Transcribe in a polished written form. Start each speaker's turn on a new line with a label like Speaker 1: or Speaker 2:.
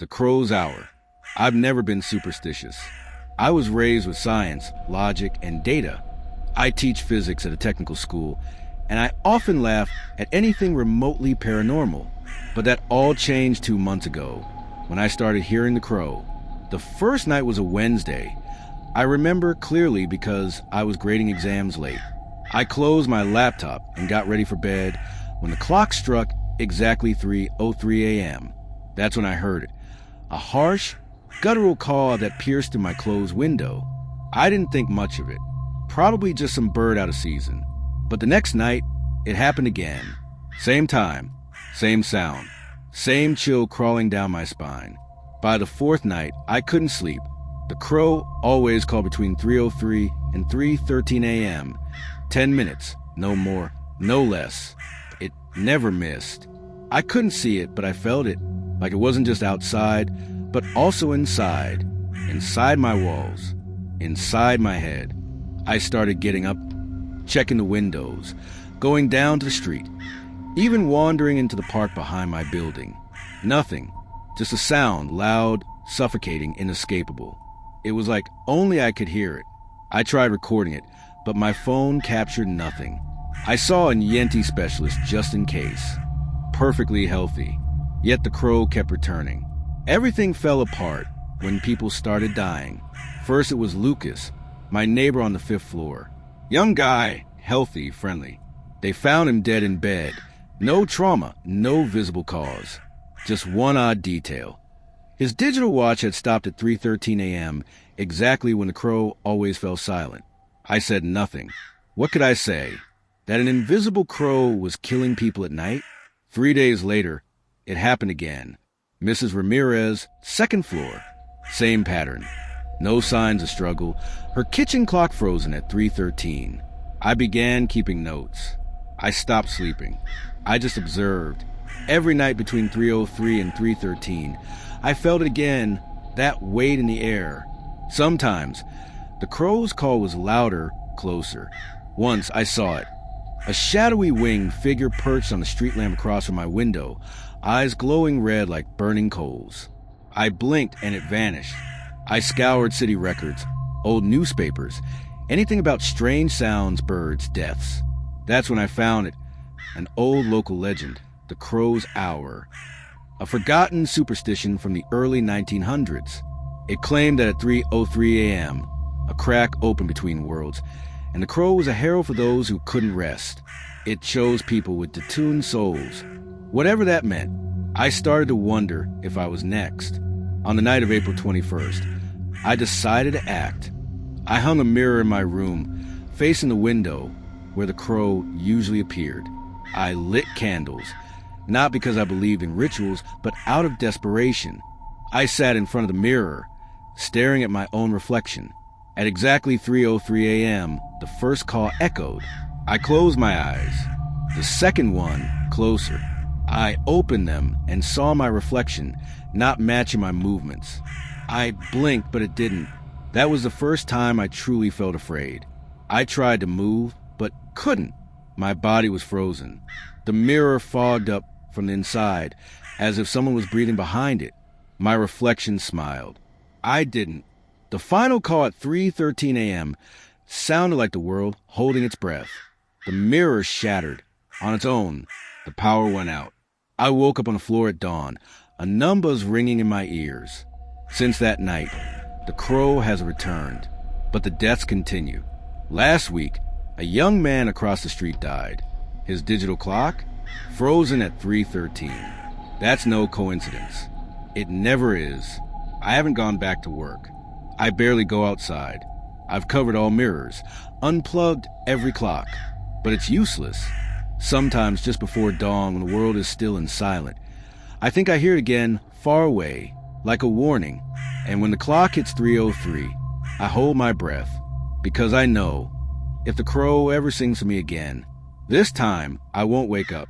Speaker 1: The crow's hour. I've never been superstitious. I was raised with science, logic, and data. I teach physics at a technical school, and I often laugh at anything remotely paranormal. But that all changed 2 months ago, when I started hearing the crow. The first night was a Wednesday. I remember clearly because I was grading exams late. I closed my laptop and got ready for bed when the clock struck exactly 3:03 a.m. That's when I heard it. A harsh, guttural call that pierced through my closed window. I didn't think much of it. Probably just some bird out of season. But the next night, it happened again. Same time, same sound, same chill crawling down my spine. By the fourth night, I couldn't sleep. The crow always called between 3:03 and 3:13 a.m. 10 minutes, no more, no less. It never missed. I couldn't see it, but I felt it, like it wasn't just outside, but also inside my walls, inside my head. I started getting up, checking the windows, going down to the street, even wandering into the park behind my building. Nothing, just a sound, loud, suffocating, inescapable. It was like only I could hear it. I tried recording it, but my phone captured nothing. I saw a Yenti specialist just in case. Perfectly healthy. Yet the crow kept returning. Everything fell apart when people started dying. First it was Lucas, my neighbor on the 5th floor. Young guy, healthy, friendly. They found him dead in bed. No trauma, no visible cause. Just one odd detail. His digital watch had stopped at 3:13 a.m., exactly when the crow always fell silent. I said nothing. What could I say? That an invisible crow was killing people at night? 3 days later, it happened again. Mrs. Ramirez, 2nd floor. Same pattern. No signs of struggle. Her kitchen clock frozen at 3:13. I began keeping notes. I stopped sleeping. I just observed. Every night between 3:03 and 3:13, I felt it again, that weight in the air. Sometimes, the crow's call was louder, closer. Once, I saw it. A shadowy winged figure perched on the street lamp across from my window, eyes glowing red like burning coals. I blinked and it vanished. I scoured city records, old newspapers, anything about strange sounds, birds, deaths. That's when I found it, an old local legend, the crow's hour. A forgotten superstition from the early 1900s. It claimed that at 3:03 a.m., a crack opened between worlds, and the crow was a herald for those who couldn't rest. It chose people with detuned souls. Whatever that meant, I started to wonder if I was next. On the night of April 21st, I decided to act. I hung a mirror in my room, facing the window where the crow usually appeared. I lit candles, not because I believed in rituals, but out of desperation. I sat in front of the mirror, staring at my own reflection. At exactly 3:03 a.m., the first call echoed. I closed my eyes. The second one, closer. I opened them and saw my reflection, not matching my movements. I blinked, but it didn't. That was the first time I truly felt afraid. I tried to move, but couldn't. My body was frozen. The mirror fogged up from the inside, as if someone was breathing behind it. My reflection smiled. I didn't. The final call at 3:13 a.m. sounded like the world holding its breath. The mirror shattered. On its own, the power went out. I woke up on the floor at dawn, a numb buzz ringing in my ears. Since that night, the crow has returned, but the deaths continue. Last week, a young man across the street died. His digital clock, frozen at 3:13. That's no coincidence. It never is. I haven't gone back to work. I barely go outside. I've covered all mirrors, unplugged every clock, but it's useless. Sometimes just before dawn when the world is still and silent, I think I hear it again, far away, like a warning, and when the clock hits 3:03, I hold my breath, because I know, if the crow ever sings to me again, this time I won't wake up.